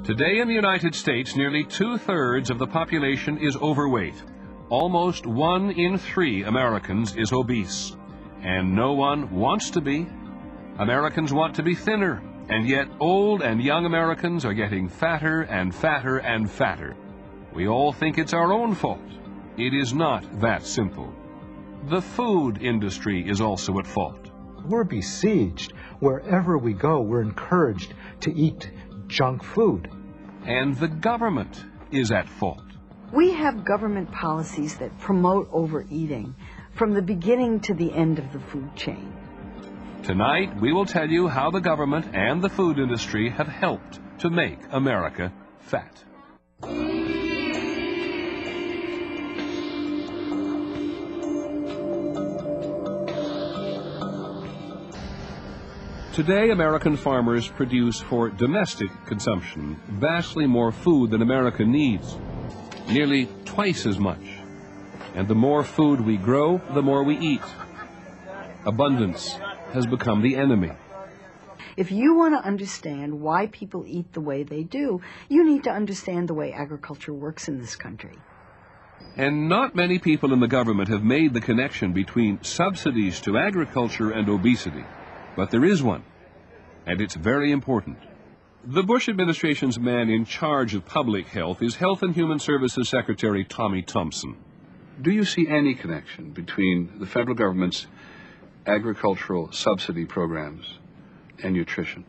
Today in the United States, nearly 2/3 of the population is overweight. Almost 1 in 3 Americans is obese. And no one wants to be. Americans want to be thinner, and yet old and young Americans are getting fatter and fatter and fatter. We all think it's our own fault. It is not that simple. The food industry is also at fault. We're besieged. Wherever we go, we're encouraged to eat junk food. And the government is at fault. We have government policies that promote overeating from the beginning to the end of the food chain. Tonight, we will tell you how the government and the food industry have helped to make America fat. Today, American farmers produce for domestic consumption vastly more food than America needs, nearly twice as much. And the more food we grow, the more we eat. Abundance has become the enemy. If you want to understand why people eat the way they do, you need to understand the way agriculture works in this country. And not many people in the government have made the connection between subsidies to agriculture and obesity. But there is one, and it's very important. The Bush administration's man in charge of public health is Health and Human Services Secretary Tommy Thompson. Do you see any connection between the federal government's agricultural subsidy programs and nutrition?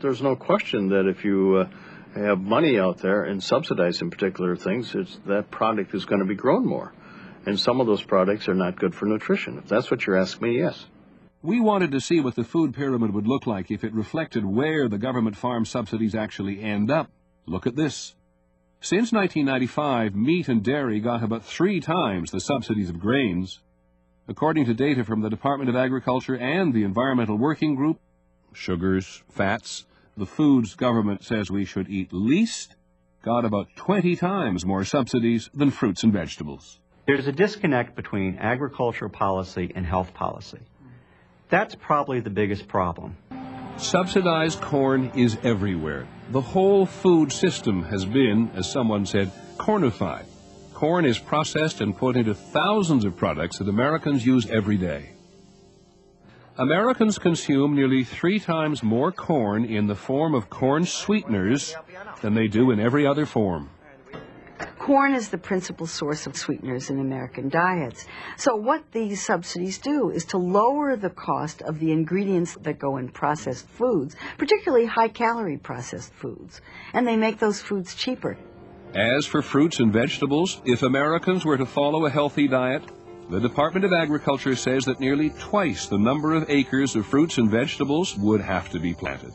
There's no question that if you have money out there and subsidizing particular things, that product is going to be grown more. And some of those products are not good for nutrition. If that's what you're asking me, yes. We wanted to see what the food pyramid would look like if it reflected where the government farm subsidies actually end up. Look at this. Since 1995, meat and dairy got about 3 times the subsidies of grains. According to data from the Department of Agriculture and the Environmental Working Group, sugars, fats, the foods government says we should eat least, got about 20 times more subsidies than fruits and vegetables. There's a disconnect between agricultural policy and health policy. That's probably the biggest problem. Subsidized corn is everywhere. The whole food system has been, as someone said, cornified. Corn is processed and put into thousands of products that Americans use every day. Americans consume nearly 3 times more corn in the form of corn sweeteners than they do in every other form. Corn is the principal source of sweeteners in American diets. So what these subsidies do is to lower the cost of the ingredients that go in processed foods, particularly high-calorie processed foods, and they make those foods cheaper. As for fruits and vegetables, if Americans were to follow a healthy diet, the Department of Agriculture says that nearly twice the number of acres of fruits and vegetables would have to be planted.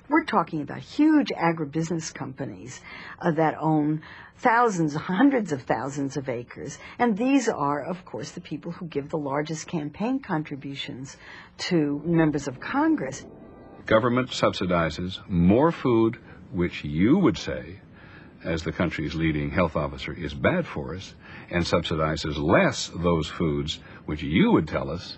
We're talking about huge agribusiness companies that own thousands, hundreds of thousands of acres. And these are, of course, the people who give the largest campaign contributions to members of Congress. Government subsidizes more food, which you would say, as the country's leading health officer, is bad for us, and subsidizes less those foods, which you would tell us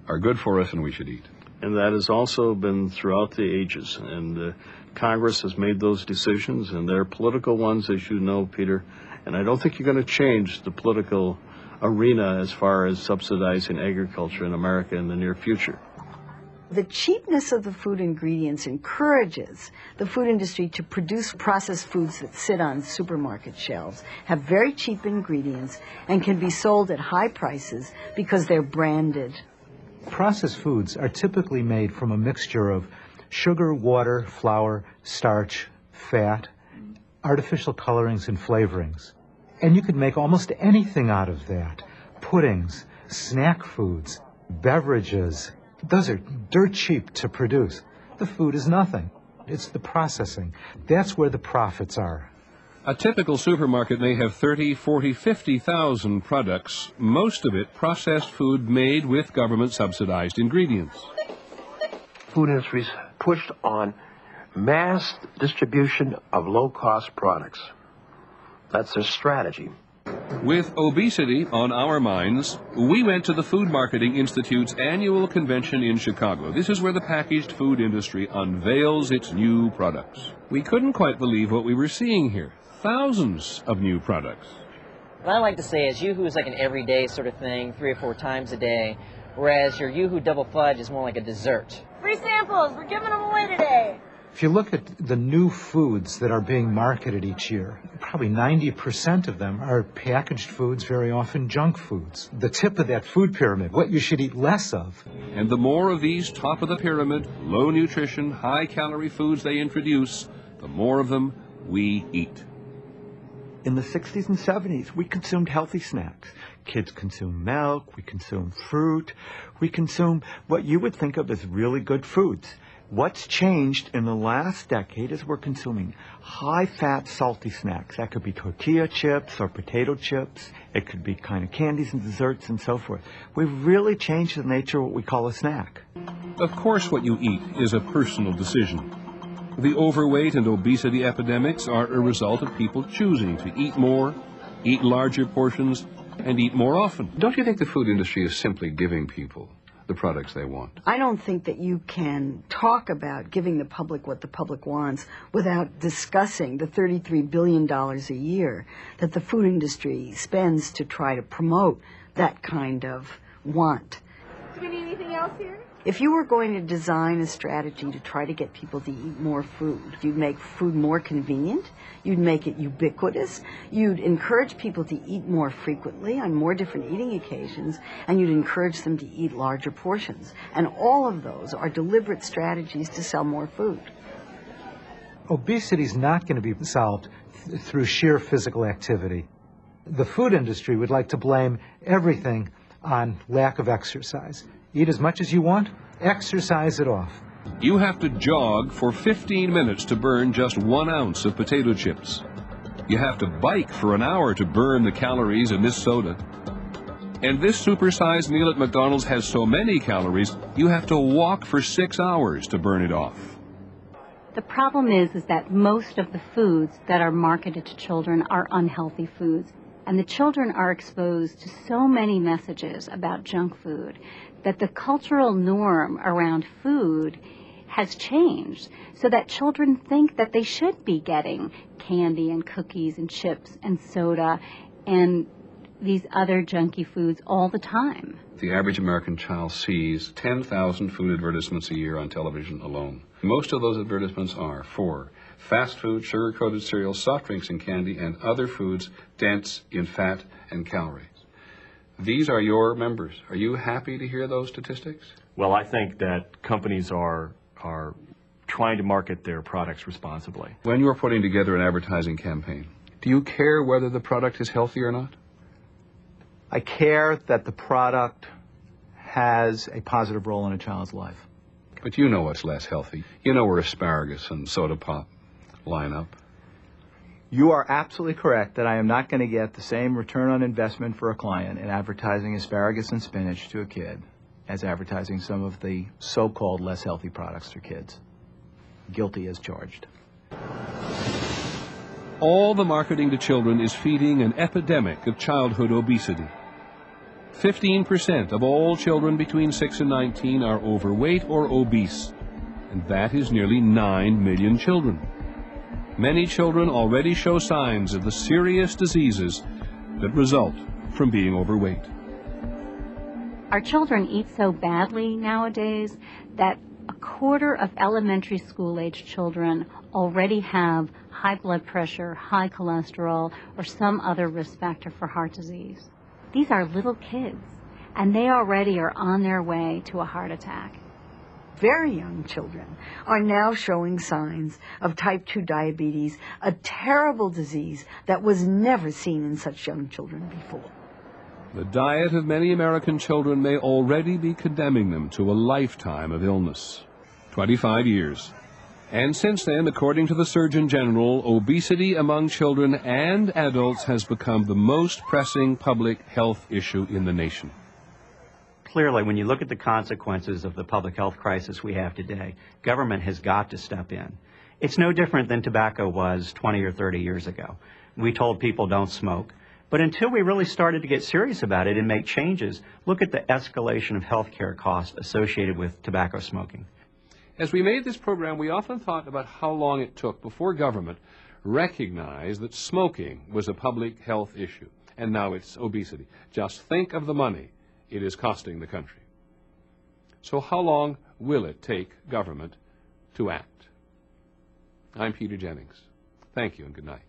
are good for us and we should eat. And that has also been throughout the ages. And Congress has made those decisions, and they're political ones, as you know, Peter. And I don't think you're going to change the political arena as far as subsidizing agriculture in America in the near future. The cheapness of the food ingredients encourages the food industry to produce processed foods that sit on supermarket shelves, have very cheap ingredients, and can be sold at high prices because they're branded. Processed foods are typically made from a mixture of sugar, water, flour, starch, fat, artificial colorings and flavorings. And you could make almost anything out of that. Puddings, snack foods, beverages. Those are dirt cheap to produce. The food is nothing. It's the processing. That's where the profits are. A typical supermarket may have 30, 40, 50,000 products, most of it processed food made with government-subsidized ingredients. Food industries pushed on mass distribution of low-cost products. That's their strategy. With obesity on our minds, we went to the Food Marketing Institute's annual convention in Chicago. This is where the packaged food industry unveils its new products. We couldn't quite believe what we were seeing here. Thousands of new products. What I like to say is Yoo-hoo is like an everyday sort of thing, 3 or 4 times a day, whereas your Yoo-hoo double fudge is more like a dessert. Free samples, we're giving them away today. If you look at the new foods that are being marketed each year, probably 90% of them are packaged foods, very often junk foods. The tip of that food pyramid, what you should eat less of. And the more of these top-of-the-pyramid, low-nutrition, high-calorie foods they introduce, the more of them we eat. In the 60s and 70s, we consumed healthy snacks. Kids consume milk, we consume fruit, we consume what you would think of as really good foods. What's changed in the last decade is we're consuming high-fat, salty snacks. That could be tortilla chips or potato chips. It could be kind of candies and desserts and so forth. We've really changed the nature of what we call a snack. Of course, what you eat is a personal decision. The overweight and obesity epidemics are a result of people choosing to eat more, eat larger portions, and eat more often. Don't you think the food industry is simply giving people the products they want? I don't think that you can talk about giving the public what the public wants without discussing the $33 billion a year that the food industry spends to try to promote that kind of want. Do we need anything else here? If you were going to design a strategy to try to get people to eat more food, you'd make food more convenient, you'd make it ubiquitous, you'd encourage people to eat more frequently on more different eating occasions, and you'd encourage them to eat larger portions. And all of those are deliberate strategies to sell more food. Obesity is not going to be solved through sheer physical activity. The food industry would like to blame everything on lack of exercise. Eat as much as you want, exercise it off. You have to jog for 15 minutes to burn just 1 ounce of potato chips. You have to bike for an hour to burn the calories in this soda. And this supersized meal at McDonald's has so many calories, you have to walk for 6 hours to burn it off. The problem is that most of the foods that are marketed to children are unhealthy foods. And the children are exposed to so many messages about junk food that the cultural norm around food has changed so that children think that they should be getting candy and cookies and chips and soda and these other junky foods all the time. The average American child sees 10,000 food advertisements a year on television alone. Most of those advertisements are for fast food, sugar-coated cereals, soft drinks and candy, and other foods dense in fat and calories. These are your members. Are you happy to hear those statistics? Well, I think that companies are trying to market their products responsibly. When you're putting together an advertising campaign, do you care whether the product is healthy or not? I care that the product has a positive role in a child's life. But you know what's less healthy. You know where asparagus and soda pop line up. You are absolutely correct that I am not going to get the same return on investment for a client in advertising asparagus and spinach to a kid as advertising some of the so-called less healthy products to kids. Guilty as charged. All the marketing to children is feeding an epidemic of childhood obesity. 15% of all children between 6 and 19 are overweight or obese, and that is nearly 9 million children. Many children already show signs of the serious diseases that result from being overweight. Our children eat so badly nowadays that a quarter of elementary school-age children already have high blood pressure, high cholesterol, or some other risk factor for heart disease. These are little kids, and they already are on their way to a heart attack. Very young children are now showing signs of type 2 diabetes, a terrible disease that was never seen in such young children before. The diet of many American children may already be condemning them to a lifetime of illness. 25 years. And since then, according to the Surgeon General, obesity among children and adults has become the most pressing public health issue in the nation. Clearly, when you look at the consequences of the public health crisis we have today, government has got to step in. It's no different than tobacco was 20 or 30 years ago. We told people don't smoke. But until we really started to get serious about it and make changes, look at the escalation of health care costs associated with tobacco smoking. As we made this program, we often thought about how long it took before government recognized that smoking was a public health issue, and now it's obesity. Just think of the money it is costing the country. So how long will it take government to act? I'm Peter Jennings. Thank you and good night.